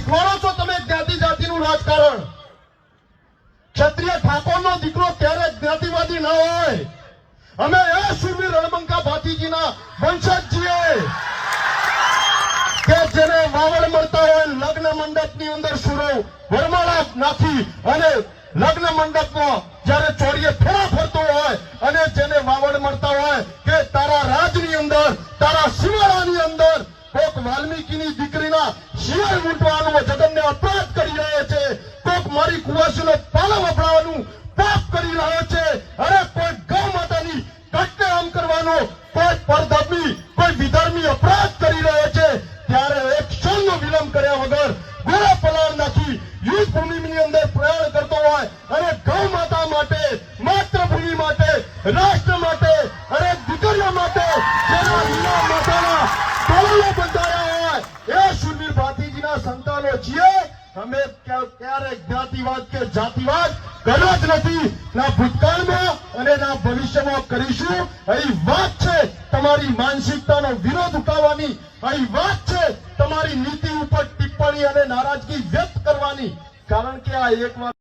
લડો છો તમે જ્ઞાતિ જાતિનું રાજકારણ. ક્ષત્રિય ઠાકોરનો દીકરો ક્યારે જ્ઞાતિવાદી ના હોય. અમે એ શૂરવીર રણબંકા ભાતીજીના વંશજ છીએ કે જેને વાવડ મળતા હોય લગ્ન મંડપની અંદર સુરો વરમાળા નાખી અને લગ્ન મંડપમાં જયારે ચોરીએ ફેરા ફરતો હોય અને જેને વાવડ મળતા હોય કે તારા રાજની અંદર તારા શિવાળાની અંદર કોક વાલ્મીકીની દીકરીના શિવાળ મૂંટવાનો જગનને અપરાધ કરી રહ્યો છે, કોક મારી કુવાસીનો પાલો વપરાવાનું પાપ કરી રહ્યો છે, અરે કોઈ ગૌ માતાની કટને આમ કરવાનો કોઈ પરધર્મી કોઈ વિધર્મી અપરાધ કરી રહ્યો છે, ત્યારે એક ક્ષણનો વિલંબ કર્યા વગર ગોળા પલાળ નાખી યુદ્ધ ભૂમિની અંદર પ્રયાણ કરતો હોય અને ગૌ માતા માટે, માતૃભૂમિ માટે, રાષ્ટ્ર માટે, અરે દીકરીઓ માટે જેના વીરા માતાના ટોળો બંધાયા હોય એ શૂરવીર ભાતીજીના સંતાનો છીએ. અમે ક્યારે જ્ઞાતિવાદ કે જાતિવાદ કર્યો જ નથી, ના ભૂતકાળમાં અને ના ભવિષ્યમાં કરીશું. અહીં વાત છે તમારી માનસિકતાનો વિરોધ ઉઠાવવાની, અહીં વાત છે તમારી નીતિ ઉપર ટિપ્પણી અને નારાજગી વ્યક્ત કરવાની, કારણ કે આ એક વાર